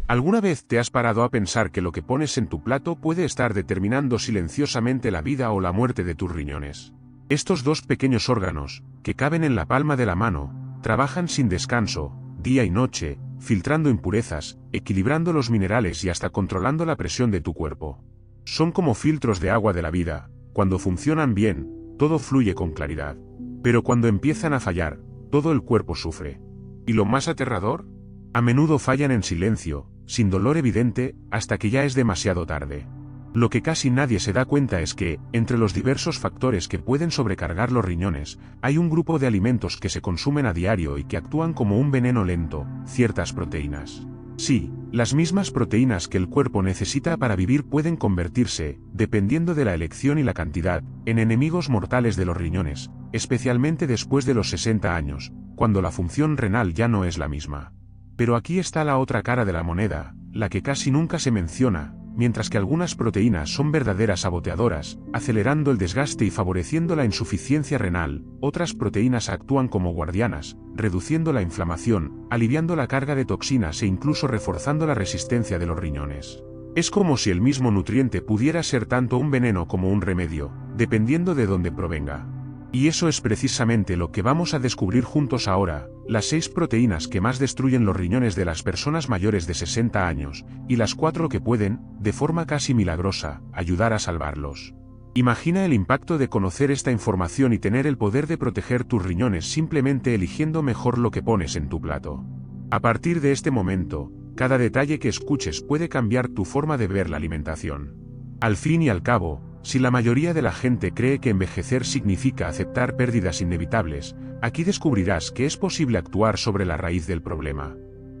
¿Alguna vez te has parado a pensar que lo que pones en tu plato puede estar determinando silenciosamente la vida o la muerte de tus riñones? Estos dos pequeños órganos, que caben en la palma de la mano, trabajan sin descanso, día y noche, filtrando impurezas, equilibrando los minerales y hasta controlando la presión de tu cuerpo. Son como filtros de agua de la vida. Cuando funcionan bien, todo fluye con claridad. Pero cuando empiezan a fallar, todo el cuerpo sufre. ¿Y lo más aterrador? A menudo fallan en silencio, sin dolor evidente, hasta que ya es demasiado tarde. Lo que casi nadie se da cuenta es que, entre los diversos factores que pueden sobrecargar los riñones, hay un grupo de alimentos que se consumen a diario y que actúan como un veneno lento: ciertas proteínas. Sí, las mismas proteínas que el cuerpo necesita para vivir pueden convertirse, dependiendo de la elección y la cantidad, en enemigos mortales de los riñones, especialmente después de los 60 años, cuando la función renal ya no es la misma. Pero aquí está la otra cara de la moneda, la que casi nunca se menciona. Mientras que algunas proteínas son verdaderas saboteadoras, acelerando el desgaste y favoreciendo la insuficiencia renal, otras proteínas actúan como guardianas, reduciendo la inflamación, aliviando la carga de toxinas e incluso reforzando la resistencia de los riñones. Es como si el mismo nutriente pudiera ser tanto un veneno como un remedio, dependiendo de dónde provenga. Y eso es precisamente lo que vamos a descubrir juntos ahora: las 6 proteínas que más destruyen los riñones de las personas mayores de 60 años, y las 4 que pueden, de forma casi milagrosa, ayudar a salvarlos. Imagina el impacto de conocer esta información y tener el poder de proteger tus riñones simplemente eligiendo mejor lo que pones en tu plato. A partir de este momento, cada detalle que escuches puede cambiar tu forma de ver la alimentación. Al fin y al cabo, si la mayoría de la gente cree que envejecer significa aceptar pérdidas inevitables, aquí descubrirás que es posible actuar sobre la raíz del problema.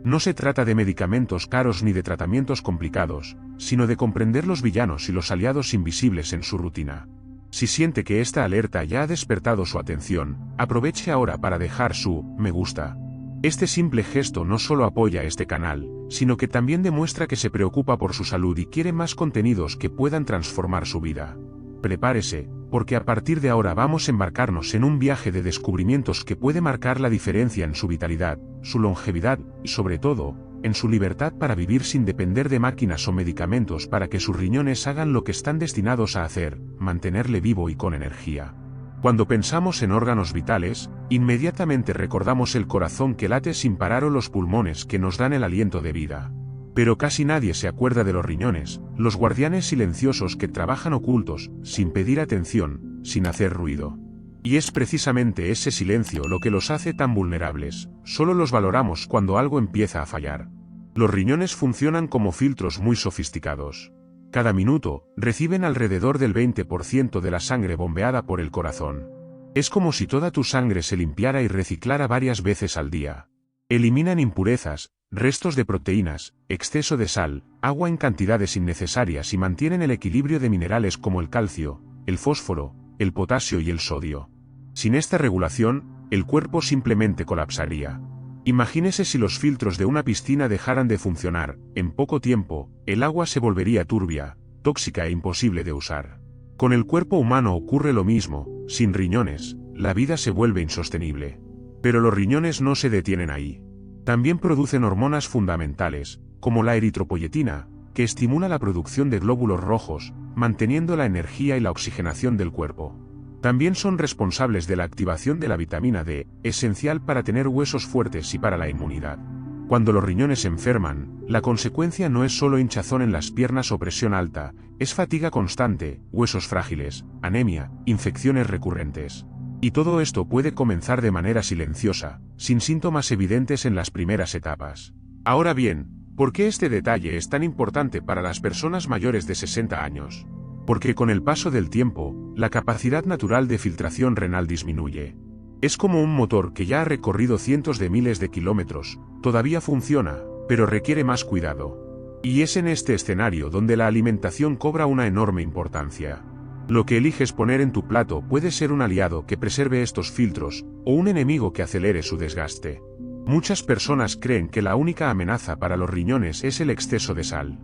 No se trata de medicamentos caros ni de tratamientos complicados, sino de comprender los villanos y los aliados invisibles en su rutina. Si siente que esta alerta ya ha despertado su atención, aproveche ahora para dejar su me gusta. Este simple gesto no solo apoya este canal, sino que también demuestra que se preocupa por su salud y quiere más contenidos que puedan transformar su vida. Prepárese, porque a partir de ahora vamos a embarcarnos en un viaje de descubrimientos que puede marcar la diferencia en su vitalidad, su longevidad y, sobre todo, en su libertad para vivir sin depender de máquinas o medicamentos para que sus riñones hagan lo que están destinados a hacer: mantenerle vivo y con energía. Cuando pensamos en órganos vitales, inmediatamente recordamos el corazón que late sin parar o los pulmones que nos dan el aliento de vida. Pero casi nadie se acuerda de los riñones, los guardianes silenciosos que trabajan ocultos, sin pedir atención, sin hacer ruido. Y es precisamente ese silencio lo que los hace tan vulnerables. Solo los valoramos cuando algo empieza a fallar. Los riñones funcionan como filtros muy sofisticados. Cada minuto, reciben alrededor del 20% de la sangre bombeada por el corazón. Es como si toda tu sangre se limpiara y reciclara varias veces al día. Eliminan impurezas, restos de proteínas, exceso de sal, agua en cantidades innecesarias y mantienen el equilibrio de minerales como el calcio, el fósforo, el potasio y el sodio. Sin esta regulación, el cuerpo simplemente colapsaría. Imagínese si los filtros de una piscina dejaran de funcionar. En poco tiempo, el agua se volvería turbia, tóxica e imposible de usar. Con el cuerpo humano ocurre lo mismo: sin riñones, la vida se vuelve insostenible. Pero los riñones no se detienen ahí. También producen hormonas fundamentales, como la eritropoyetina, que estimula la producción de glóbulos rojos, manteniendo la energía y la oxigenación del cuerpo. También son responsables de la activación de la vitamina D, esencial para tener huesos fuertes y para la inmunidad. Cuando los riñones se enferman, la consecuencia no es solo hinchazón en las piernas o presión alta, es fatiga constante, huesos frágiles, anemia, infecciones recurrentes. Y todo esto puede comenzar de manera silenciosa, sin síntomas evidentes en las primeras etapas. Ahora bien, ¿por qué este detalle es tan importante para las personas mayores de 60 años? Porque con el paso del tiempo, la capacidad natural de filtración renal disminuye. Es como un motor que ya ha recorrido cientos de miles de kilómetros, todavía funciona, pero requiere más cuidado. Y es en este escenario donde la alimentación cobra una enorme importancia. Lo que eliges poner en tu plato puede ser un aliado que preserve estos filtros, o un enemigo que acelere su desgaste. Muchas personas creen que la única amenaza para los riñones es el exceso de sal.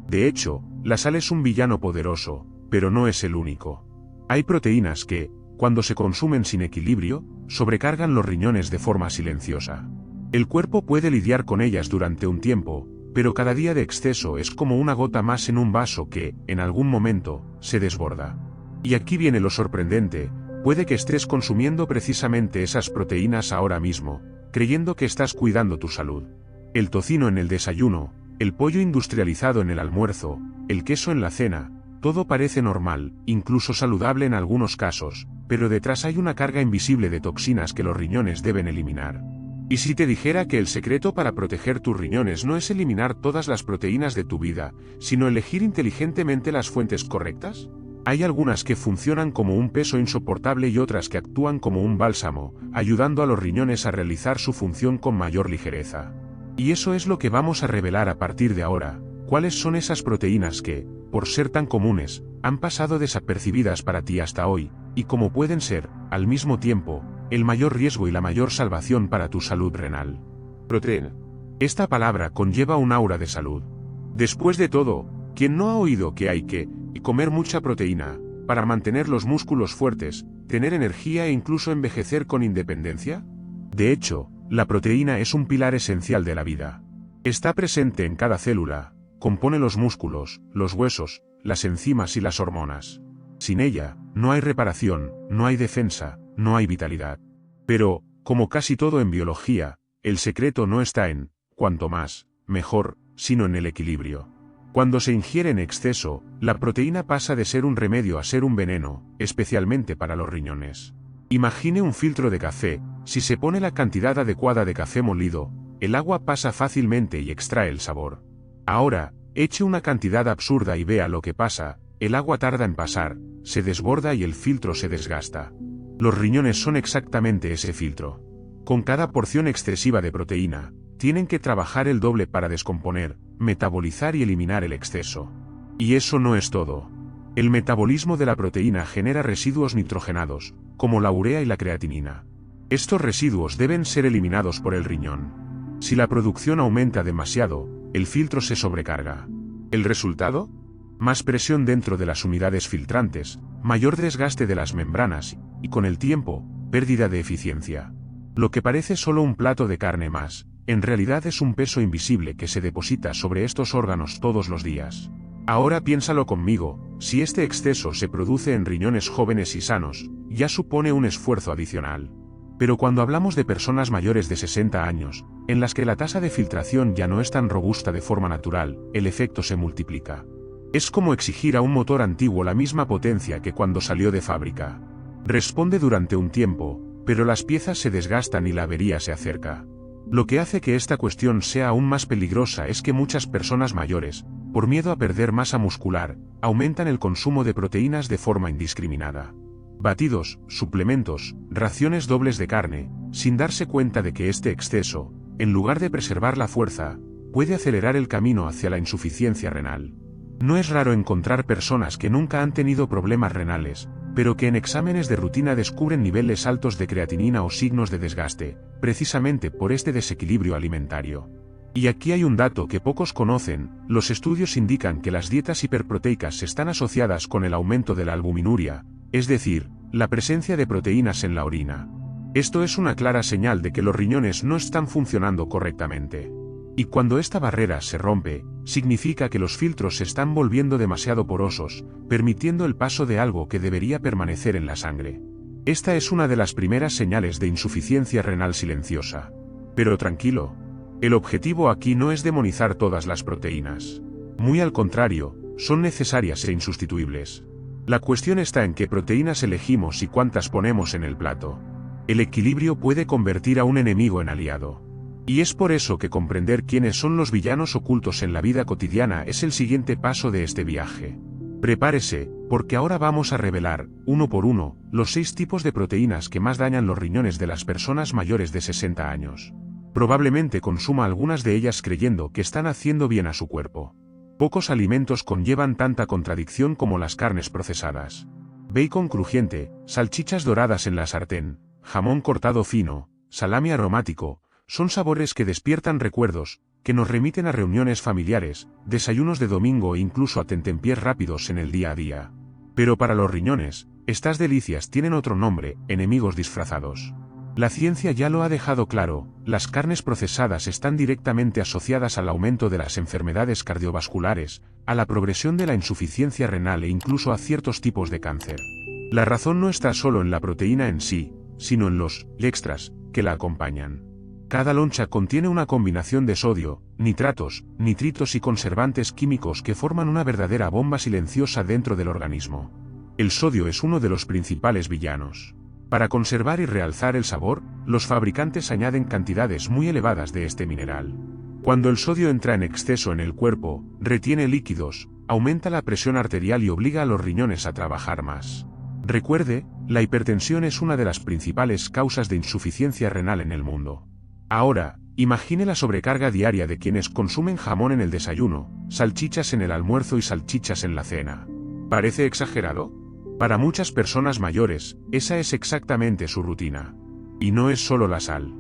De hecho, la sal es un villano poderoso, pero no es el único. Hay proteínas que, cuando se consumen sin equilibrio, sobrecargan los riñones de forma silenciosa. El cuerpo puede lidiar con ellas durante un tiempo, pero cada día de exceso es como una gota más en un vaso que, en algún momento, se desborda. Y aquí viene lo sorprendente, puede que estés consumiendo precisamente esas proteínas ahora mismo, creyendo que estás cuidando tu salud. El tocino en el desayuno, el pollo industrializado en el almuerzo, el queso en la cena, todo parece normal, incluso saludable en algunos casos, pero detrás hay una carga invisible de toxinas que los riñones deben eliminar. ¿Y si te dijera que el secreto para proteger tus riñones no es eliminar todas las proteínas de tu vida, sino elegir inteligentemente las fuentes correctas? Hay algunas que funcionan como un peso insoportable y otras que actúan como un bálsamo, ayudando a los riñones a realizar su función con mayor ligereza. Y eso es lo que vamos a revelar a partir de ahora, cuáles son esas proteínas que, por ser tan comunes, han pasado desapercibidas para ti hasta hoy, y cómo pueden ser, al mismo tiempo, el mayor riesgo y la mayor salvación para tu salud renal. Proteína. Esta palabra conlleva un aura de salud. Después de todo, ¿quién no ha oído que hay que comer mucha proteína para mantener los músculos fuertes, tener energía e incluso envejecer con independencia? De hecho, la proteína es un pilar esencial de la vida. Está presente en cada célula, compone los músculos, los huesos, las enzimas y las hormonas. Sin ella, no hay reparación, no hay defensa, no hay vitalidad. Pero, como casi todo en biología, el secreto no está en cuanto más, mejor, sino en el equilibrio. Cuando se ingiere en exceso, la proteína pasa de ser un remedio a ser un veneno, especialmente para los riñones. Imagine un filtro de café, si se pone la cantidad adecuada de café molido, el agua pasa fácilmente y extrae el sabor. Ahora, eche una cantidad absurda y vea lo que pasa, el agua tarda en pasar, se desborda y el filtro se desgasta. Los riñones son exactamente ese filtro. Con cada porción excesiva de proteína, tienen que trabajar el doble para descomponer, metabolizar y eliminar el exceso. Y eso no es todo. El metabolismo de la proteína genera residuos nitrogenados, como la urea y la creatinina. Estos residuos deben ser eliminados por el riñón. Si la producción aumenta demasiado, el filtro se sobrecarga. ¿El resultado? Más presión dentro de las unidades filtrantes, mayor desgaste de las membranas y, con el tiempo, pérdida de eficiencia. Lo que parece solo un plato de carne más, en realidad es un peso invisible que se deposita sobre estos órganos todos los días. Ahora piénsalo conmigo, si este exceso se produce en riñones jóvenes y sanos, ya supone un esfuerzo adicional. Pero cuando hablamos de personas mayores de 60 años, en las que la tasa de filtración ya no es tan robusta de forma natural, el efecto se multiplica. Es como exigir a un motor antiguo la misma potencia que cuando salió de fábrica. Responde durante un tiempo, pero las piezas se desgastan y la avería se acerca. Lo que hace que esta cuestión sea aún más peligrosa es que muchas personas mayores, por miedo a perder masa muscular, aumentan el consumo de proteínas de forma indiscriminada. Batidos, suplementos, raciones dobles de carne, sin darse cuenta de que este exceso, en lugar de preservar la fuerza, puede acelerar el camino hacia la insuficiencia renal. No es raro encontrar personas que nunca han tenido problemas renales, pero que en exámenes de rutina descubren niveles altos de creatinina o signos de desgaste, precisamente por este desequilibrio alimentario. Y aquí hay un dato que pocos conocen, los estudios indican que las dietas hiperproteicas están asociadas con el aumento de la albuminuria, es decir, la presencia de proteínas en la orina. Esto es una clara señal de que los riñones no están funcionando correctamente. Y cuando esta barrera se rompe, significa que los filtros se están volviendo demasiado porosos, permitiendo el paso de algo que debería permanecer en la sangre. Esta es una de las primeras señales de insuficiencia renal silenciosa. Pero tranquilo. El objetivo aquí no es demonizar todas las proteínas. Muy al contrario, son necesarias e insustituibles. La cuestión está en qué proteínas elegimos y cuántas ponemos en el plato. El equilibrio puede convertir a un enemigo en aliado. Y es por eso que comprender quiénes son los villanos ocultos en la vida cotidiana es el siguiente paso de este viaje. Prepárese, porque ahora vamos a revelar, uno por uno, los 6 tipos de proteínas que más dañan los riñones de las personas mayores de 60 años. Probablemente consuma algunas de ellas creyendo que están haciendo bien a su cuerpo. Pocos alimentos conllevan tanta contradicción como las carnes procesadas. Bacon crujiente, salchichas doradas en la sartén, jamón cortado fino, salami aromático, son sabores que despiertan recuerdos, que nos remiten a reuniones familiares, desayunos de domingo e incluso a tentempiés rápidos en el día a día. Pero para los riñones, estas delicias tienen otro nombre, enemigos disfrazados. La ciencia ya lo ha dejado claro, las carnes procesadas están directamente asociadas al aumento de las enfermedades cardiovasculares, a la progresión de la insuficiencia renal e incluso a ciertos tipos de cáncer. La razón no está solo en la proteína en sí, sino en los extras que la acompañan. Cada loncha contiene una combinación de sodio, nitratos, nitritos y conservantes químicos que forman una verdadera bomba silenciosa dentro del organismo. El sodio es uno de los principales villanos. Para conservar y realzar el sabor, los fabricantes añaden cantidades muy elevadas de este mineral. Cuando el sodio entra en exceso en el cuerpo, retiene líquidos, aumenta la presión arterial y obliga a los riñones a trabajar más. Recuerde, la hipertensión es una de las principales causas de insuficiencia renal en el mundo. Ahora, imagine la sobrecarga diaria de quienes consumen jamón en el desayuno, salchichas en el almuerzo y salchichas en la cena. ¿Parece exagerado? Para muchas personas mayores, esa es exactamente su rutina. Y no es solo la sal.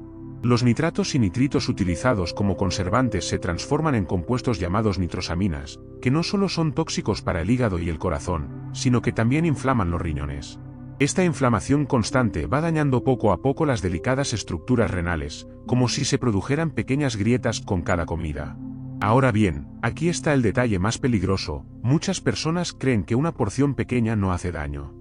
Los nitratos y nitritos utilizados como conservantes se transforman en compuestos llamados nitrosaminas, que no solo son tóxicos para el hígado y el corazón, sino que también inflaman los riñones. Esta inflamación constante va dañando poco a poco las delicadas estructuras renales, como si se produjeran pequeñas grietas con cada comida. Ahora bien, aquí está el detalle más peligroso: muchas personas creen que una porción pequeña no hace daño.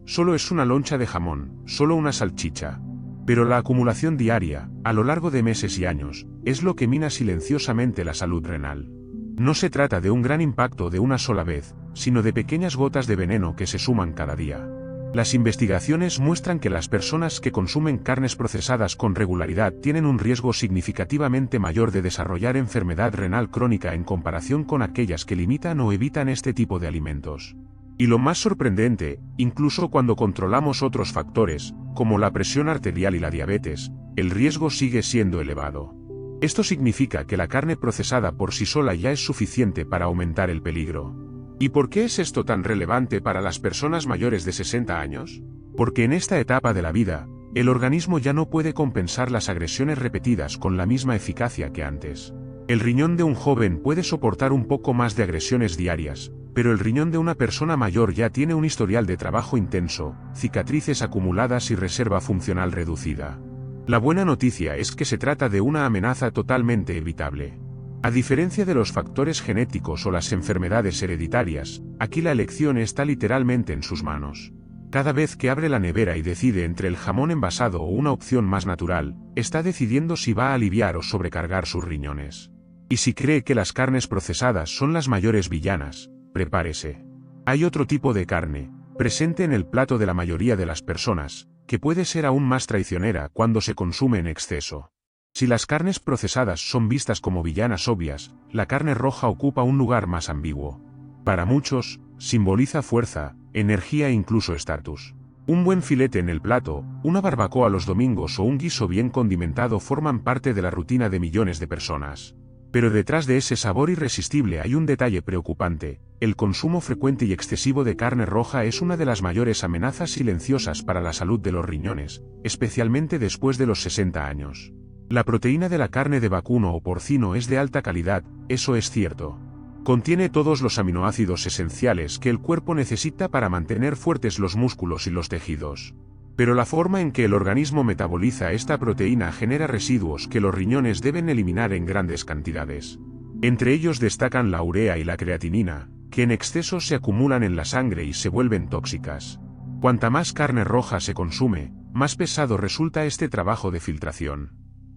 Solo es una loncha de jamón, solo una salchicha. Pero la acumulación diaria, a lo largo de meses y años, es lo que mina silenciosamente la salud renal. No se trata de un gran impacto de una sola vez, sino de pequeñas gotas de veneno que se suman cada día. Las investigaciones muestran que las personas que consumen carnes procesadas con regularidad tienen un riesgo significativamente mayor de desarrollar enfermedad renal crónica en comparación con aquellas que limitan o evitan este tipo de alimentos. Y lo más sorprendente, incluso cuando controlamos otros factores, como la presión arterial y la diabetes, el riesgo sigue siendo elevado. Esto significa que la carne procesada por sí sola ya es suficiente para aumentar el peligro. ¿Y por qué es esto tan relevante para las personas mayores de 60 años? Porque en esta etapa de la vida, el organismo ya no puede compensar las agresiones repetidas con la misma eficacia que antes. El riñón de un joven puede soportar un poco más de agresiones diarias, pero el riñón de una persona mayor ya tiene un historial de trabajo intenso, cicatrices acumuladas y reserva funcional reducida. La buena noticia es que se trata de una amenaza totalmente evitable. A diferencia de los factores genéticos o las enfermedades hereditarias, aquí la elección está literalmente en sus manos. Cada vez que abre la nevera y decide entre el jamón envasado o una opción más natural, está decidiendo si va a aliviar o sobrecargar sus riñones. Y si cree que las carnes procesadas son las mayores villanas, prepárese. Hay otro tipo de carne, presente en el plato de la mayoría de las personas, que puede ser aún más traicionera cuando se consume en exceso. Si las carnes procesadas son vistas como villanas obvias, la carne roja ocupa un lugar más ambiguo. Para muchos, simboliza fuerza, energía e incluso estatus. Un buen filete en el plato, una barbacoa los domingos o un guiso bien condimentado forman parte de la rutina de millones de personas. Pero detrás de ese sabor irresistible hay un detalle preocupante: el consumo frecuente y excesivo de carne roja es una de las mayores amenazas silenciosas para la salud de los riñones, especialmente después de los 60 años. La proteína de la carne de vacuno o porcino es de alta calidad, eso es cierto. Contiene todos los aminoácidos esenciales que el cuerpo necesita para mantener fuertes los músculos y los tejidos. Pero la forma en que el organismo metaboliza esta proteína genera residuos que los riñones deben eliminar en grandes cantidades. Entre ellos destacan la urea y la creatinina, que en exceso se acumulan en la sangre y se vuelven tóxicas. Cuanta más carne roja se consume, más pesado resulta este trabajo de filtración.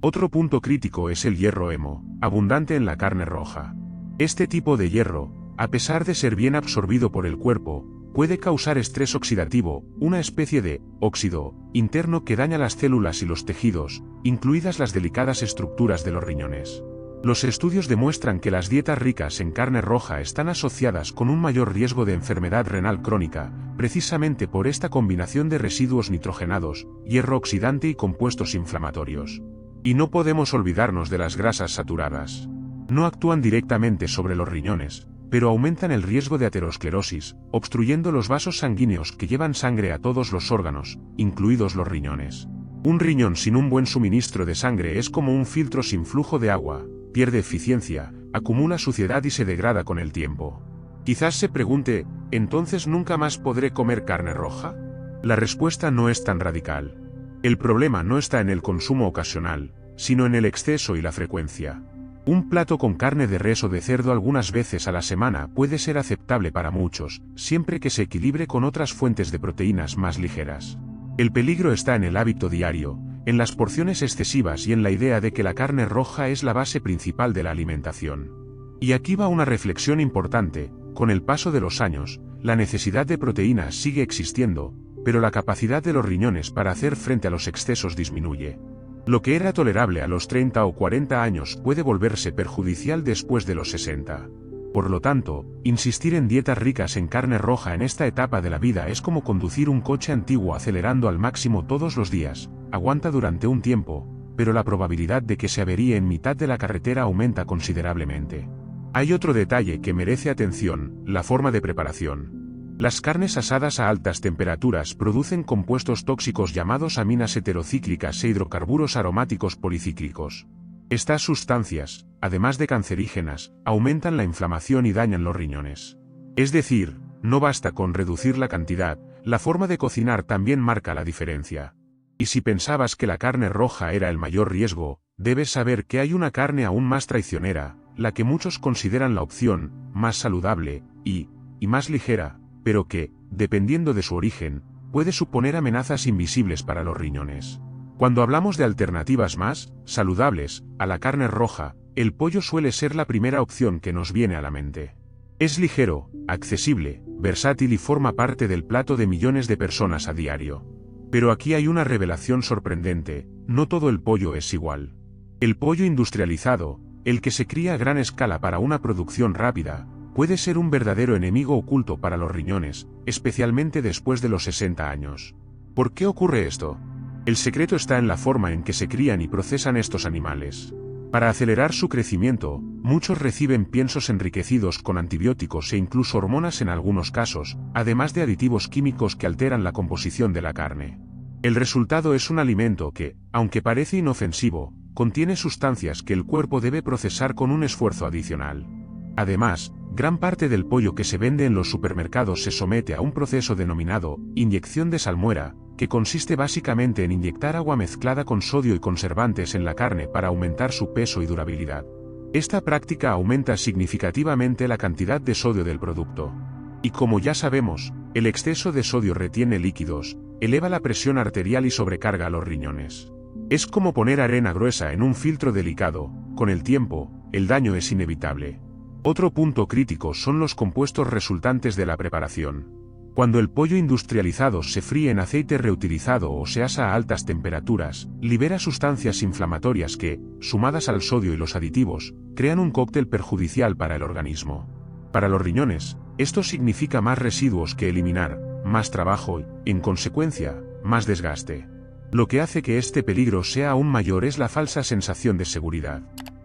Otro punto crítico es el hierro hemo, abundante en la carne roja. Este tipo de hierro, a pesar de ser bien absorbido por el cuerpo, puede causar estrés oxidativo, una especie de óxido interno que daña las células y los tejidos, incluidas las delicadas estructuras de los riñones. Los estudios demuestran que las dietas ricas en carne roja están asociadas con un mayor riesgo de enfermedad renal crónica, precisamente por esta combinación de residuos nitrogenados, hierro oxidante y compuestos inflamatorios. Y no podemos olvidarnos de las grasas saturadas. No actúan directamente sobre los riñones, pero aumentan el riesgo de aterosclerosis, obstruyendo los vasos sanguíneos que llevan sangre a todos los órganos, incluidos los riñones. Un riñón sin un buen suministro de sangre es como un filtro sin flujo de agua, pierde eficiencia, acumula suciedad y se degrada con el tiempo. Quizás se pregunte, ¿entonces nunca más podré comer carne roja? La respuesta no es tan radical. El problema no está en el consumo ocasional, sino en el exceso y la frecuencia. Un plato con carne de res o de cerdo algunas veces a la semana puede ser aceptable para muchos, siempre que se equilibre con otras fuentes de proteínas más ligeras. El peligro está en el hábito diario, en las porciones excesivas y en la idea de que la carne roja es la base principal de la alimentación. Y aquí va una reflexión importante: con el paso de los años, la necesidad de proteínas sigue existiendo, pero la capacidad de los riñones para hacer frente a los excesos disminuye. Lo que era tolerable a los 30 o 40 años puede volverse perjudicial después de los 60. Por lo tanto, insistir en dietas ricas en carne roja en esta etapa de la vida es como conducir un coche antiguo acelerando al máximo todos los días. Aguanta durante un tiempo, pero la probabilidad de que se averíe en mitad de la carretera aumenta considerablemente. Hay otro detalle que merece atención: la forma de preparación. Las carnes asadas a altas temperaturas producen compuestos tóxicos llamados aminas heterocíclicas e hidrocarburos aromáticos policíclicos. Estas sustancias, además de cancerígenas, aumentan la inflamación y dañan los riñones. Es decir, no basta con reducir la cantidad, la forma de cocinar también marca la diferencia. Y si pensabas que la carne roja era el mayor riesgo, debes saber que hay una carne aún más traicionera, la que muchos consideran la opción más saludable y más ligera, pero que, dependiendo de su origen, puede suponer amenazas invisibles para los riñones. Cuando hablamos de alternativas más saludables a la carne roja, el pollo suele ser la primera opción que nos viene a la mente. Es ligero, accesible, versátil y forma parte del plato de millones de personas a diario. Pero aquí hay una revelación sorprendente: no todo el pollo es igual. El pollo industrializado, el que se cría a gran escala para una producción rápida, puede ser un verdadero enemigo oculto para los riñones, especialmente después de los 60 años. ¿Por qué ocurre esto? El secreto está en la forma en que se crían y procesan estos animales. Para acelerar su crecimiento, muchos reciben piensos enriquecidos con antibióticos e incluso hormonas en algunos casos, además de aditivos químicos que alteran la composición de la carne. El resultado es un alimento que, aunque parece inofensivo, contiene sustancias que el cuerpo debe procesar con un esfuerzo adicional. Además, gran parte del pollo que se vende en los supermercados se somete a un proceso denominado inyección de salmuera, que consiste básicamente en inyectar agua mezclada con sodio y conservantes en la carne para aumentar su peso y durabilidad. Esta práctica aumenta significativamente la cantidad de sodio del producto. Y como ya sabemos, el exceso de sodio retiene líquidos, eleva la presión arterial y sobrecarga los riñones. Es como poner arena gruesa en un filtro delicado: con el tiempo, el daño es inevitable. Otro punto crítico son los compuestos resultantes de la preparación. Cuando el pollo industrializado se fríe en aceite reutilizado o se asa a altas temperaturas, libera sustancias inflamatorias que, sumadas al sodio y los aditivos, crean un cóctel perjudicial para el organismo. Para los riñones, esto significa más residuos que eliminar, más trabajo y, en consecuencia, más desgaste. Lo que hace que este peligro sea aún mayor es la falsa sensación de seguridad.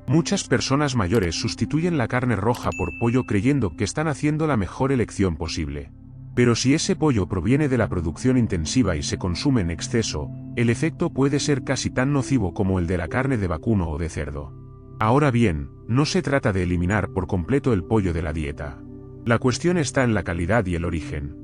Muchas personas mayores sustituyen la carne roja por pollo creyendo que están haciendo la mejor elección posible. Pero si ese pollo proviene de la producción intensiva y se consume en exceso, el efecto puede ser casi tan nocivo como el de la carne de vacuno o de cerdo. Ahora bien, no se trata de eliminar por completo el pollo de la dieta. La cuestión está en la calidad y el origen.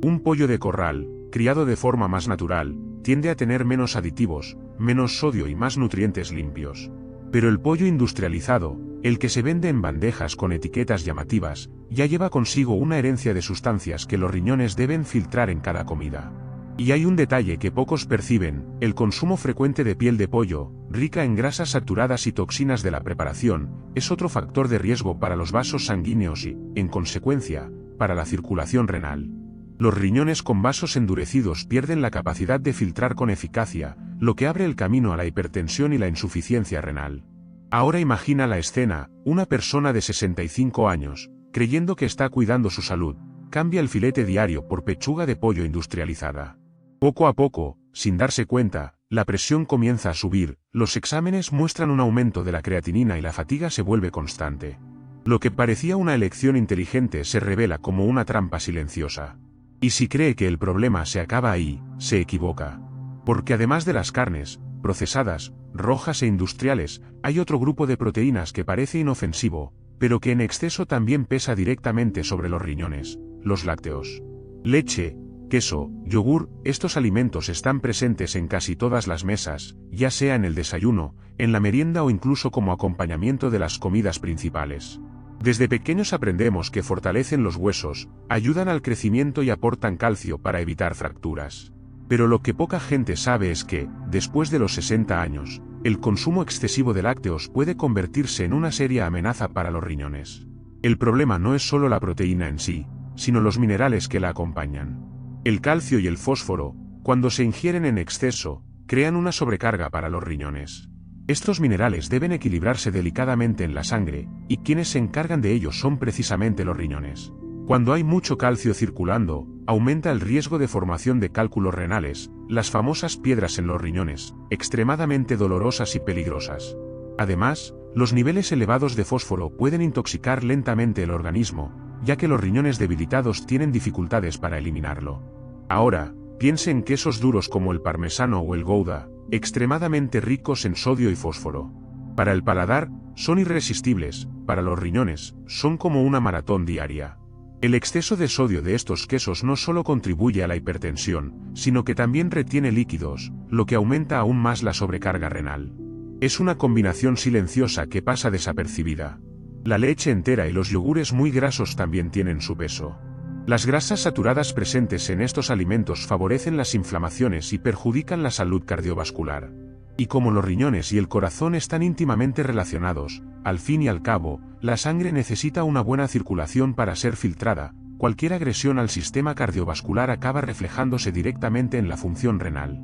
Un pollo de corral, criado de forma más natural, tiende a tener menos aditivos, menos sodio y más nutrientes limpios. Pero el pollo industrializado, el que se vende en bandejas con etiquetas llamativas, ya lleva consigo una herencia de sustancias que los riñones deben filtrar en cada comida. Y hay un detalle que pocos perciben: el consumo frecuente de piel de pollo, rica en grasas saturadas y toxinas de la preparación, es otro factor de riesgo para los vasos sanguíneos y, en consecuencia, para la circulación renal. Los riñones con vasos endurecidos pierden la capacidad de filtrar con eficacia, lo que abre el camino a la hipertensión y la insuficiencia renal. Ahora imagina la escena: una persona de 65 años, creyendo que está cuidando su salud, cambia el filete diario por pechuga de pollo industrializada. Poco a poco, sin darse cuenta, la presión comienza a subir, los exámenes muestran un aumento de la creatinina y la fatiga se vuelve constante. Lo que parecía una elección inteligente se revela como una trampa silenciosa. Y si cree que el problema se acaba ahí, se equivoca. Porque además de las carnes, procesadas, rojas e industriales, hay otro grupo de proteínas que parece inofensivo, pero que en exceso también pesa directamente sobre los riñones: los lácteos. Leche, queso, yogur, estos alimentos están presentes en casi todas las mesas, ya sea en el desayuno, en la merienda o incluso como acompañamiento de las comidas principales. Desde pequeños aprendemos que fortalecen los huesos, ayudan al crecimiento y aportan calcio para evitar fracturas. Pero lo que poca gente sabe es que, después de los 60 años, el consumo excesivo de lácteos puede convertirse en una seria amenaza para los riñones. El problema no es solo la proteína en sí, sino los minerales que la acompañan. El calcio y el fósforo, cuando se ingieren en exceso, crean una sobrecarga para los riñones. Estos minerales deben equilibrarse delicadamente en la sangre, y quienes se encargan de ello son precisamente los riñones. Cuando hay mucho calcio circulando, aumenta el riesgo de formación de cálculos renales, las famosas piedras en los riñones, extremadamente dolorosas y peligrosas. Además, los niveles elevados de fósforo pueden intoxicar lentamente el organismo, ya que los riñones debilitados tienen dificultades para eliminarlo. Ahora, piense en quesos duros como el parmesano o el gouda, extremadamente ricos en sodio y fósforo. Para el paladar, son irresistibles, para los riñones, son como una maratón diaria. El exceso de sodio de estos quesos no solo contribuye a la hipertensión, sino que también retiene líquidos, lo que aumenta aún más la sobrecarga renal. Es una combinación silenciosa que pasa desapercibida. La leche entera y los yogures muy grasos también tienen su peso. Las grasas saturadas presentes en estos alimentos favorecen las inflamaciones y perjudican la salud cardiovascular. Y como los riñones y el corazón están íntimamente relacionados, al fin y al cabo, la sangre necesita una buena circulación para ser filtrada. Cualquier agresión al sistema cardiovascular acaba reflejándose directamente en la función renal.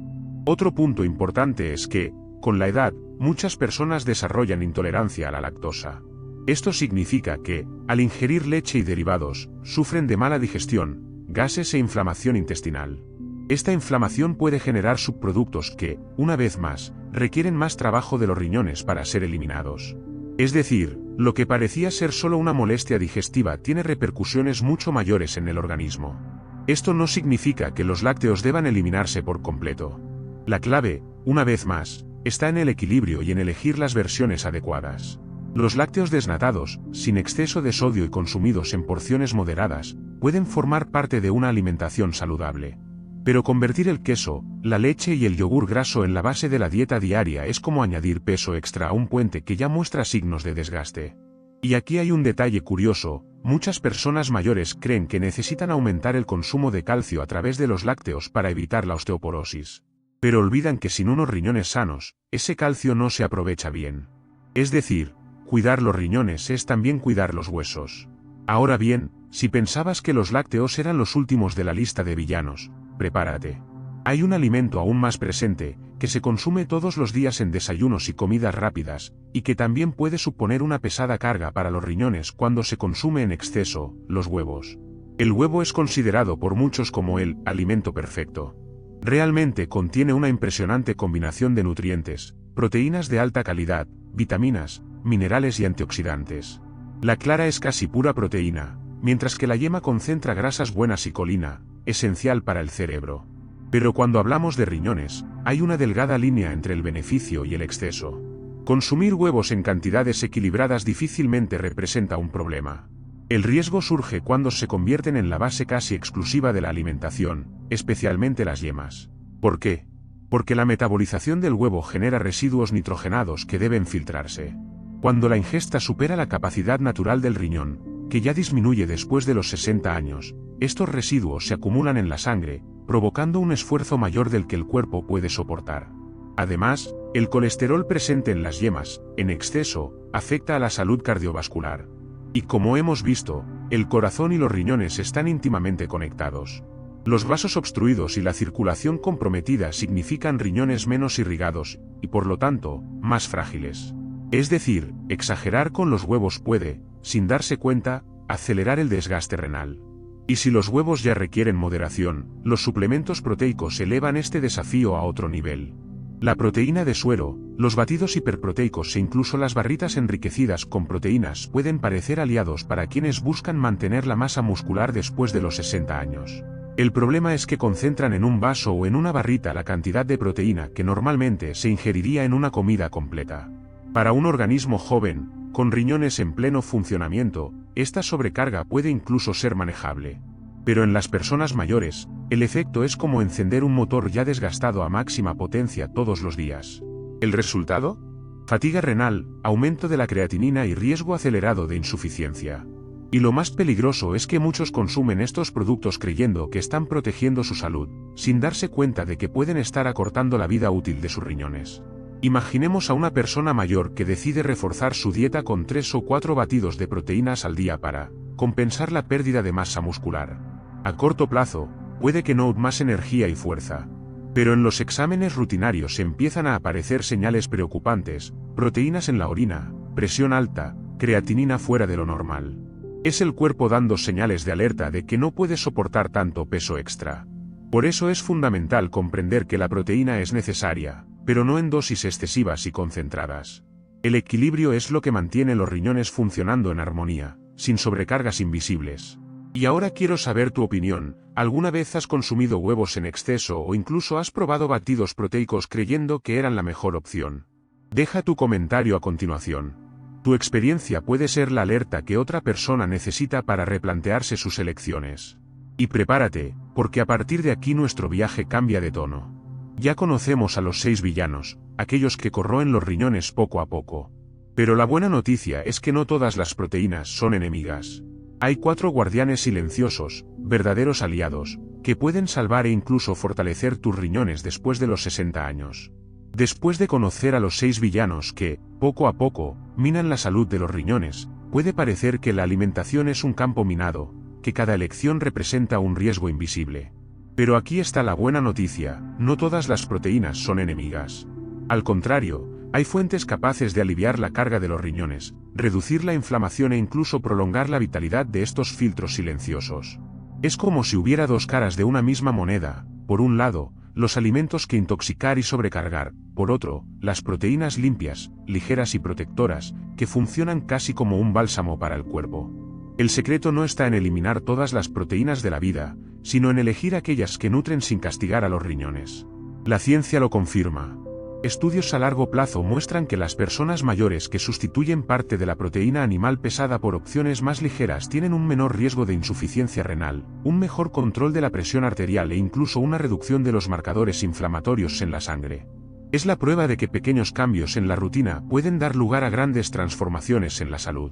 Otro punto importante es que, con la edad, muchas personas desarrollan intolerancia a la lactosa. Esto significa que, al ingerir leche y derivados, sufren de mala digestión, gases e inflamación intestinal. Esta inflamación puede generar subproductos que, una vez más, requieren más trabajo de los riñones para ser eliminados. Es decir, lo que parecía ser solo una molestia digestiva tiene repercusiones mucho mayores en el organismo. Esto no significa que los lácteos deban eliminarse por completo. La clave, una vez más, está en el equilibrio y en elegir las versiones adecuadas. Los lácteos desnatados, sin exceso de sodio y consumidos en porciones moderadas, pueden formar parte de una alimentación saludable. Pero convertir el queso, la leche y el yogur graso en la base de la dieta diaria es como añadir peso extra a un puente que ya muestra signos de desgaste. Y aquí hay un detalle curioso: muchas personas mayores creen que necesitan aumentar el consumo de calcio a través de los lácteos para evitar la osteoporosis. Pero olvidan que sin unos riñones sanos, ese calcio no se aprovecha bien. Es decir, cuidar los riñones es también cuidar los huesos. Ahora bien, si pensabas que los lácteos eran los últimos de la lista de villanos, prepárate. Hay un alimento aún más presente, que se consume todos los días en desayunos y comidas rápidas, y que también puede suponer una pesada carga para los riñones cuando se consume en exceso: los huevos. El huevo es considerado por muchos como el alimento perfecto. Realmente contiene una impresionante combinación de nutrientes, proteínas de alta calidad, vitaminas, minerales y antioxidantes. La clara es casi pura proteína, mientras que la yema concentra grasas buenas y colina, esencial para el cerebro. Pero cuando hablamos de riñones, hay una delgada línea entre el beneficio y el exceso. Consumir huevos en cantidades equilibradas difícilmente representa un problema. El riesgo surge cuando se convierten en la base casi exclusiva de la alimentación, especialmente las yemas. ¿Por qué? Porque la metabolización del huevo genera residuos nitrogenados que deben filtrarse. Cuando la ingesta supera la capacidad natural del riñón, que ya disminuye después de los 60 años, estos residuos se acumulan en la sangre, provocando un esfuerzo mayor del que el cuerpo puede soportar. Además, el colesterol presente en las yemas, en exceso, afecta a la salud cardiovascular. Y como hemos visto, el corazón y los riñones están íntimamente conectados. Los vasos obstruidos y la circulación comprometida significan riñones menos irrigados, y por lo tanto, más frágiles. Es decir, exagerar con los huevos puede, sin darse cuenta, acelerar el desgaste renal. Y si los huevos ya requieren moderación, los suplementos proteicos elevan este desafío a otro nivel. La proteína de suero, los batidos hiperproteicos e incluso las barritas enriquecidas con proteínas pueden parecer aliados para quienes buscan mantener la masa muscular después de los 60 años. El problema es que concentran en un vaso o en una barrita la cantidad de proteína que normalmente se ingeriría en una comida completa. Para un organismo joven, con riñones en pleno funcionamiento, esta sobrecarga puede incluso ser manejable. Pero en las personas mayores, el efecto es como encender un motor ya desgastado a máxima potencia todos los días. ¿El resultado? Fatiga renal, aumento de la creatinina y riesgo acelerado de insuficiencia. Y lo más peligroso es que muchos consumen estos productos creyendo que están protegiendo su salud, sin darse cuenta de que pueden estar acortando la vida útil de sus riñones. Imaginemos a una persona mayor que decide reforzar su dieta con 3 o 4 batidos de proteínas al día para compensar la pérdida de masa muscular. A corto plazo, puede que note más energía y fuerza. Pero en los exámenes rutinarios empiezan a aparecer señales preocupantes, proteínas en la orina, presión alta, creatinina fuera de lo normal. Es el cuerpo dando señales de alerta de que no puede soportar tanto peso extra. Por eso es fundamental comprender que la proteína es necesaria, pero no en dosis excesivas y concentradas. El equilibrio es lo que mantiene los riñones funcionando en armonía, sin sobrecargas invisibles. Y ahora quiero saber tu opinión. ¿Alguna vez has consumido huevos en exceso o incluso has probado batidos proteicos creyendo que eran la mejor opción? Deja tu comentario a continuación. Tu experiencia puede ser la alerta que otra persona necesita para replantearse sus elecciones. Y prepárate, porque a partir de aquí nuestro viaje cambia de tono. Ya conocemos a los 6 villanos, aquellos que corroen los riñones poco a poco. Pero la buena noticia es que no todas las proteínas son enemigas. Hay 4 guardianes silenciosos, verdaderos aliados, que pueden salvar e incluso fortalecer tus riñones después de los 60 años. Después de conocer a los 6 villanos que, poco a poco, minan la salud de los riñones, puede parecer que la alimentación es un campo minado, que cada elección representa un riesgo invisible. Pero aquí está la buena noticia, no todas las proteínas son enemigas. Al contrario, hay fuentes capaces de aliviar la carga de los riñones, reducir la inflamación e incluso prolongar la vitalidad de estos filtros silenciosos. Es como si hubiera 2 caras de una misma moneda, por un lado, los alimentos que intoxicar y sobrecargar, por otro, las proteínas limpias, ligeras y protectoras, que funcionan casi como un bálsamo para el cuerpo. El secreto no está en eliminar todas las proteínas de la vida, sino en elegir aquellas que nutren sin castigar a los riñones. La ciencia lo confirma. Estudios a largo plazo muestran que las personas mayores que sustituyen parte de la proteína animal pesada por opciones más ligeras tienen un menor riesgo de insuficiencia renal, un mejor control de la presión arterial e incluso una reducción de los marcadores inflamatorios en la sangre. Es la prueba de que pequeños cambios en la rutina pueden dar lugar a grandes transformaciones en la salud.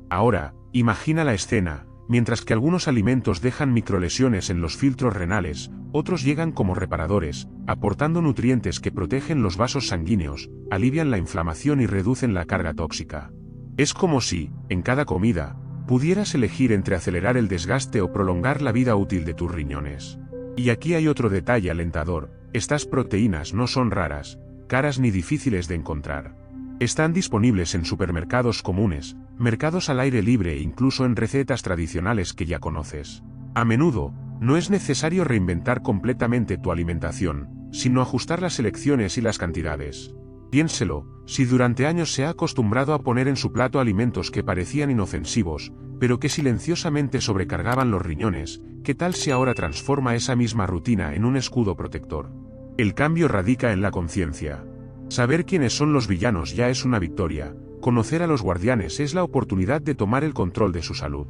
Ahora, imagina la escena. Mientras que algunos alimentos dejan microlesiones en los filtros renales, otros llegan como reparadores, aportando nutrientes que protegen los vasos sanguíneos, alivian la inflamación y reducen la carga tóxica. Es como si, en cada comida, pudieras elegir entre acelerar el desgaste o prolongar la vida útil de tus riñones. Y aquí hay otro detalle alentador: estas proteínas no son raras, caras ni difíciles de encontrar. Están disponibles en supermercados comunes, mercados al aire libre e incluso en recetas tradicionales que ya conoces. A menudo, no es necesario reinventar completamente tu alimentación, sino ajustar las selecciones y las cantidades. Piénselo, si durante años se ha acostumbrado a poner en su plato alimentos que parecían inofensivos, pero que silenciosamente sobrecargaban los riñones, ¿qué tal si ahora transforma esa misma rutina en un escudo protector? El cambio radica en la conciencia. Saber quiénes son los villanos ya es una victoria. Conocer a los guardianes es la oportunidad de tomar el control de su salud.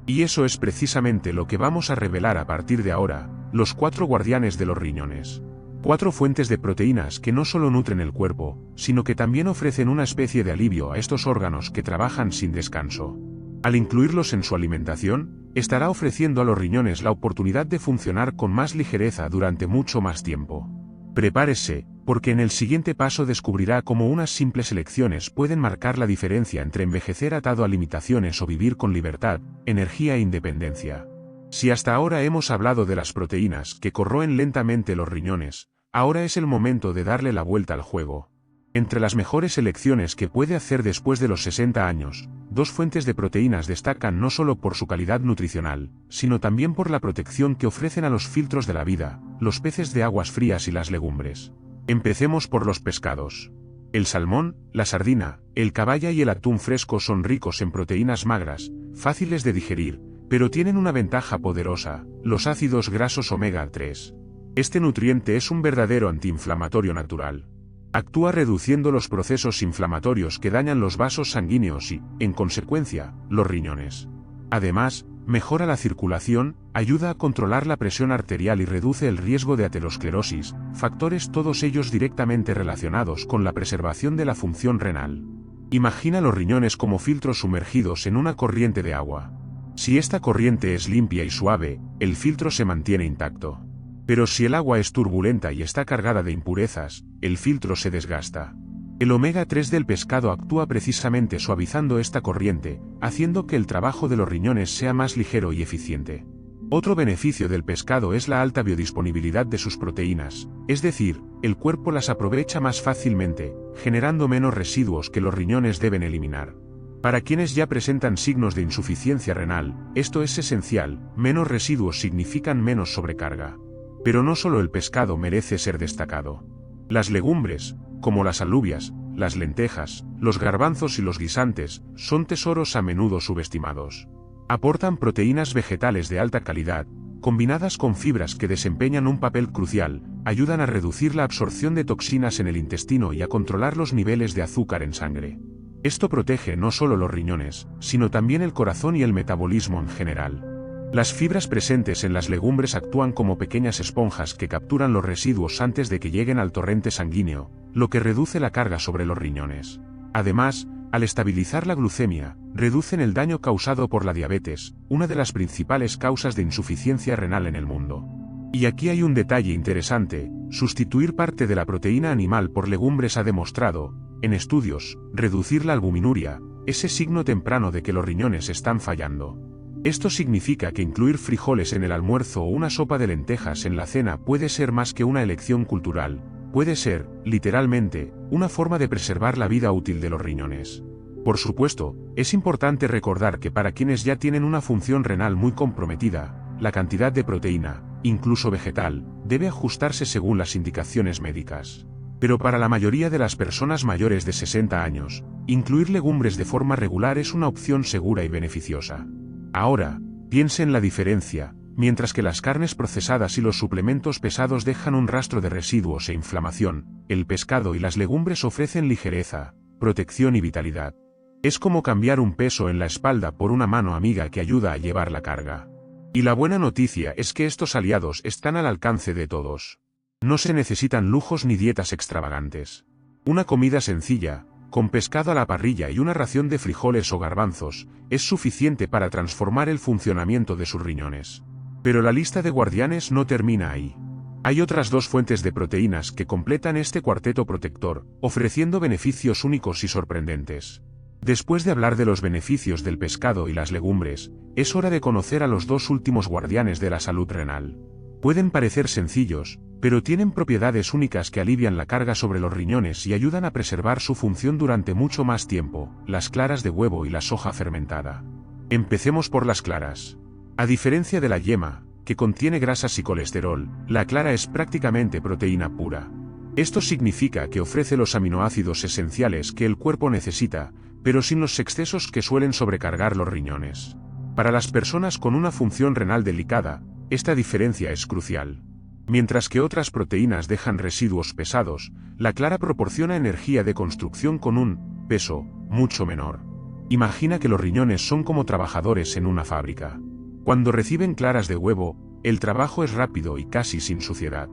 Y eso es precisamente lo que vamos a revelar a partir de ahora: los 4 guardianes de los riñones. 4 fuentes de proteínas que no solo nutren el cuerpo, sino que también ofrecen una especie de alivio a estos órganos que trabajan sin descanso. Al incluirlos en su alimentación, estará ofreciendo a los riñones la oportunidad de funcionar con más ligereza durante mucho más tiempo. Prepárese, porque en el siguiente paso descubrirá cómo unas simples elecciones pueden marcar la diferencia entre envejecer atado a limitaciones o vivir con libertad, energía e independencia. Si hasta ahora hemos hablado de las proteínas que corroen lentamente los riñones, ahora es el momento de darle la vuelta al juego. Entre las mejores elecciones que puede hacer después de los 60 años, 2 fuentes de proteínas destacan no solo por su calidad nutricional, sino también por la protección que ofrecen a los filtros de la vida: los peces de aguas frías y las legumbres. Empecemos por los pescados. El salmón, la sardina, el caballa y el atún fresco son ricos en proteínas magras, fáciles de digerir, pero tienen una ventaja poderosa: los ácidos grasos omega 3. Este nutriente es un verdadero antiinflamatorio natural. Actúa reduciendo los procesos inflamatorios que dañan los vasos sanguíneos y, en consecuencia, los riñones. Además, mejora la circulación, ayuda a controlar la presión arterial y reduce el riesgo de aterosclerosis, factores todos ellos directamente relacionados con la preservación de la función renal. Imagina los riñones como filtros sumergidos en una corriente de agua. Si esta corriente es limpia y suave, el filtro se mantiene intacto. Pero si el agua es turbulenta y está cargada de impurezas, el filtro se desgasta. El omega 3 del pescado actúa precisamente suavizando esta corriente, haciendo que el trabajo de los riñones sea más ligero y eficiente. Otro beneficio del pescado es la alta biodisponibilidad de sus proteínas, es decir, el cuerpo las aprovecha más fácilmente, generando menos residuos que los riñones deben eliminar. Para quienes ya presentan signos de insuficiencia renal, esto es esencial, menos residuos significan menos sobrecarga. Pero no solo el pescado merece ser destacado. Las legumbres, como las alubias, las lentejas, los garbanzos y los guisantes, son tesoros a menudo subestimados. Aportan proteínas vegetales de alta calidad, combinadas con fibras que desempeñan un papel crucial, ayudan a reducir la absorción de toxinas en el intestino y a controlar los niveles de azúcar en sangre. Esto protege no solo los riñones, sino también el corazón y el metabolismo en general. Las fibras presentes en las legumbres actúan como pequeñas esponjas que capturan los residuos antes de que lleguen al torrente sanguíneo, lo que reduce la carga sobre los riñones. Además, al estabilizar la glucemia, reducen el daño causado por la diabetes, una de las principales causas de insuficiencia renal en el mundo. Y aquí hay un detalle interesante: sustituir parte de la proteína animal por legumbres ha demostrado, en estudios, reducir la albuminuria, ese signo temprano de que los riñones están fallando. Esto significa que incluir frijoles en el almuerzo o una sopa de lentejas en la cena puede ser más que una elección cultural, puede ser, literalmente, una forma de preservar la vida útil de los riñones. Por supuesto, es importante recordar que para quienes ya tienen una función renal muy comprometida, la cantidad de proteína, incluso vegetal, debe ajustarse según las indicaciones médicas. Pero para la mayoría de las personas mayores de 60 años, incluir legumbres de forma regular es una opción segura y beneficiosa. Ahora, piense en la diferencia: mientras que las carnes procesadas y los suplementos pesados dejan un rastro de residuos e inflamación, el pescado y las legumbres ofrecen ligereza, protección y vitalidad. Es como cambiar un peso en la espalda por una mano amiga que ayuda a llevar la carga. Y la buena noticia es que estos aliados están al alcance de todos. No se necesitan lujos ni dietas extravagantes. Una comida sencilla, con pescado a la parrilla y una ración de frijoles o garbanzos, es suficiente para transformar el funcionamiento de sus riñones. Pero la lista de guardianes no termina ahí. Hay otras dos fuentes de proteínas que completan este cuarteto protector, ofreciendo beneficios únicos y sorprendentes. Después de hablar de los beneficios del pescado y las legumbres, es hora de conocer a los dos últimos guardianes de la salud renal. Pueden parecer sencillos, pero tienen propiedades únicas que alivian la carga sobre los riñones y ayudan a preservar su función durante mucho más tiempo: las claras de huevo y la soja fermentada. Empecemos por las claras. A diferencia de la yema, que contiene grasas y colesterol, la clara es prácticamente proteína pura. Esto significa que ofrece los aminoácidos esenciales que el cuerpo necesita, pero sin los excesos que suelen sobrecargar los riñones. Para las personas con una función renal delicada, esta diferencia es crucial. Mientras que otras proteínas dejan residuos pesados, la clara proporciona energía de construcción con un peso mucho menor. Imagina que los riñones son como trabajadores en una fábrica. Cuando reciben claras de huevo, el trabajo es rápido y casi sin suciedad.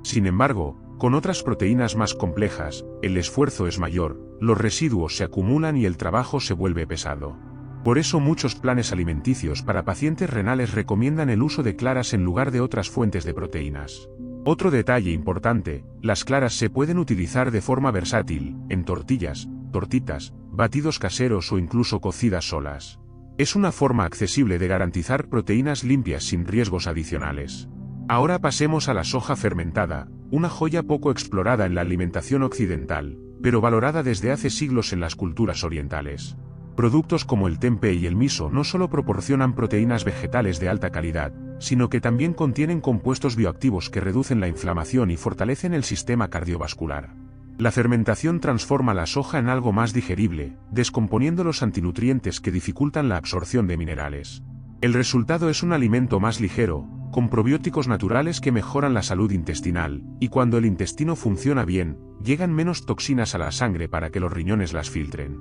Sin embargo, con otras proteínas más complejas, el esfuerzo es mayor, los residuos se acumulan y el trabajo se vuelve pesado. Por eso muchos planes alimenticios para pacientes renales recomiendan el uso de claras en lugar de otras fuentes de proteínas. Otro detalle importante: las claras se pueden utilizar de forma versátil, en tortillas, tortitas, batidos caseros o incluso cocidas solas. Es una forma accesible de garantizar proteínas limpias sin riesgos adicionales. Ahora pasemos a la soja fermentada, una joya poco explorada en la alimentación occidental, pero valorada desde hace siglos en las culturas orientales. Productos como el tempeh y el miso no solo proporcionan proteínas vegetales de alta calidad, sino que también contienen compuestos bioactivos que reducen la inflamación y fortalecen el sistema cardiovascular. La fermentación transforma la soja en algo más digerible, descomponiendo los antinutrientes que dificultan la absorción de minerales. El resultado es un alimento más ligero, con probióticos naturales que mejoran la salud intestinal, y cuando el intestino funciona bien, llegan menos toxinas a la sangre para que los riñones las filtren.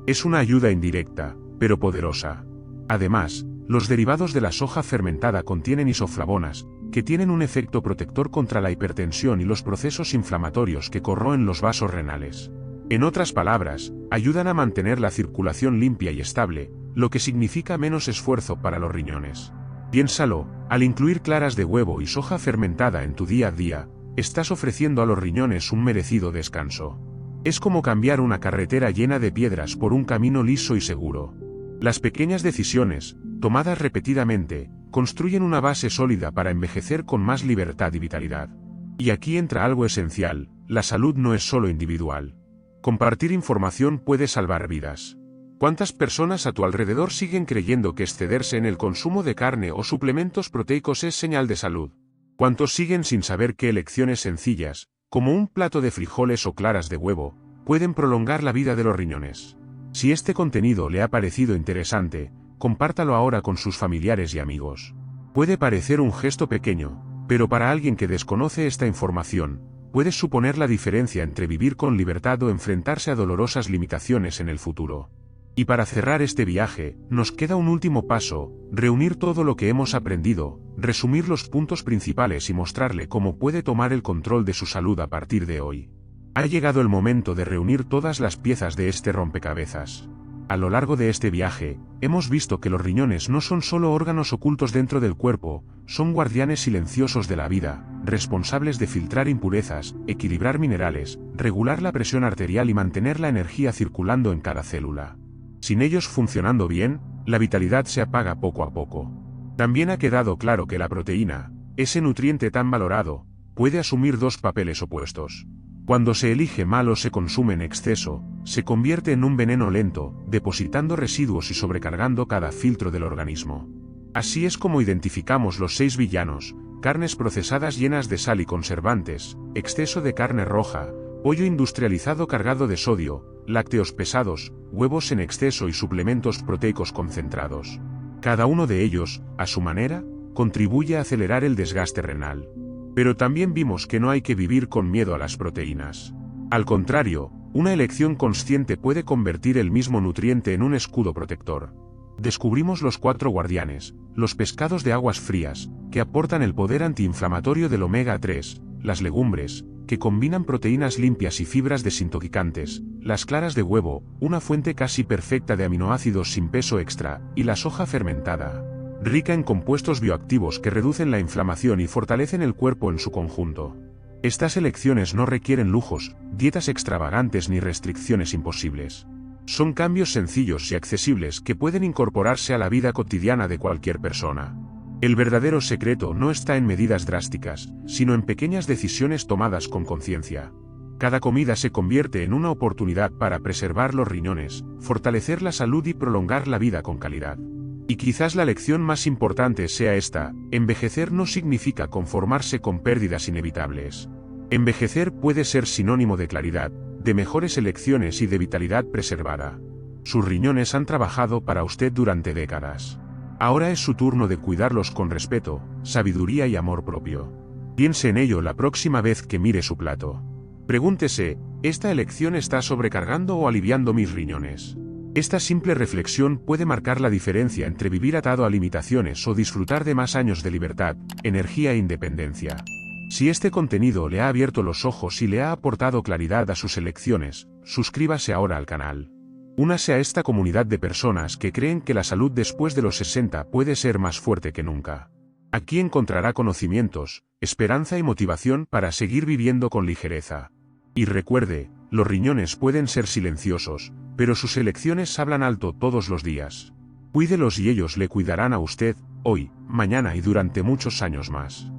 Es una ayuda indirecta, pero poderosa. Además, Los derivados de la soja fermentada contienen isoflavonas, que tienen un efecto protector contra la hipertensión y los procesos inflamatorios que corroen los vasos renales. En otras palabras, ayudan a mantener la circulación limpia y estable, lo que significa menos esfuerzo para los riñones. Piénsalo, al incluir claras de huevo y soja fermentada en tu día a día, estás ofreciendo a los riñones un merecido descanso. Es como cambiar una carretera llena de piedras por un camino liso y seguro. Las pequeñas decisiones, tomadas repetidamente, construyen una base sólida para envejecer con más libertad y vitalidad. Y aquí entra algo esencial: la salud no es solo individual. Compartir información puede salvar vidas. ¿Cuántas personas a tu alrededor siguen creyendo que excederse en el consumo de carne o suplementos proteicos es señal de salud? ¿Cuántos siguen sin saber que elecciones sencillas, como un plato de frijoles o claras de huevo, pueden prolongar la vida de los riñones? Si este contenido le ha parecido interesante, compártalo ahora con sus familiares y amigos. Puede parecer un gesto pequeño, pero para alguien que desconoce esta información, puede suponer la diferencia entre vivir con libertad o enfrentarse a dolorosas limitaciones en el futuro. Y para cerrar este viaje, nos queda un último paso: reunir todo lo que hemos aprendido, resumir los puntos principales y mostrarle cómo puede tomar el control de su salud a partir de hoy. Ha llegado el momento de reunir todas las piezas de este rompecabezas. A lo largo de este viaje, hemos visto que los riñones no son solo órganos ocultos dentro del cuerpo, son guardianes silenciosos de la vida, responsables de filtrar impurezas, equilibrar minerales, regular la presión arterial y mantener la energía circulando en cada célula. Sin ellos funcionando bien, la vitalidad se apaga poco a poco. También ha quedado claro que la proteína, ese nutriente tan valorado, puede asumir dos papeles opuestos. Cuando se elige mal o se consume en exceso, se convierte en un veneno lento, depositando residuos y sobrecargando cada filtro del organismo. Así es como identificamos los 6 villanos: carnes procesadas llenas de sal y conservantes, exceso de carne roja, pollo industrializado cargado de sodio, lácteos pesados, huevos en exceso y suplementos proteicos concentrados. Cada uno de ellos, a su manera, contribuye a acelerar el desgaste renal. Pero también vimos que no hay que vivir con miedo a las proteínas. Al contrario, una elección consciente puede convertir el mismo nutriente en un escudo protector. Descubrimos los 4 guardianes: los pescados de aguas frías, que aportan el poder antiinflamatorio del omega 3, las legumbres, que combinan proteínas limpias y fibras desintoxicantes, las claras de huevo, una fuente casi perfecta de aminoácidos sin peso extra, y la soja fermentada, rica en compuestos bioactivos que reducen la inflamación y fortalecen el cuerpo en su conjunto. Estas elecciones no requieren lujos, dietas extravagantes ni restricciones imposibles. Son cambios sencillos y accesibles que pueden incorporarse a la vida cotidiana de cualquier persona. El verdadero secreto no está en medidas drásticas, sino en pequeñas decisiones tomadas con conciencia. Cada comida se convierte en una oportunidad para preservar los riñones, fortalecer la salud y prolongar la vida con calidad. Y quizás la lección más importante sea esta: envejecer no significa conformarse con pérdidas inevitables. Envejecer puede ser sinónimo de claridad, de mejores elecciones y de vitalidad preservada. Sus riñones han trabajado para usted durante décadas. Ahora es su turno de cuidarlos con respeto, sabiduría y amor propio. Piense en ello la próxima vez que mire su plato. Pregúntese: ¿esta elección está sobrecargando o aliviando mis riñones? Esta simple reflexión puede marcar la diferencia entre vivir atado a limitaciones o disfrutar de más años de libertad, energía e independencia. Si este contenido le ha abierto los ojos y le ha aportado claridad a sus elecciones, suscríbase ahora al canal. Únase a esta comunidad de personas que creen que la salud después de los 60 puede ser más fuerte que nunca. Aquí encontrará conocimientos, esperanza y motivación para seguir viviendo con ligereza. Y recuerde, los riñones pueden ser silenciosos, pero sus elecciones hablan alto todos los días. Cuídelos y ellos le cuidarán a usted, hoy, mañana y durante muchos años más.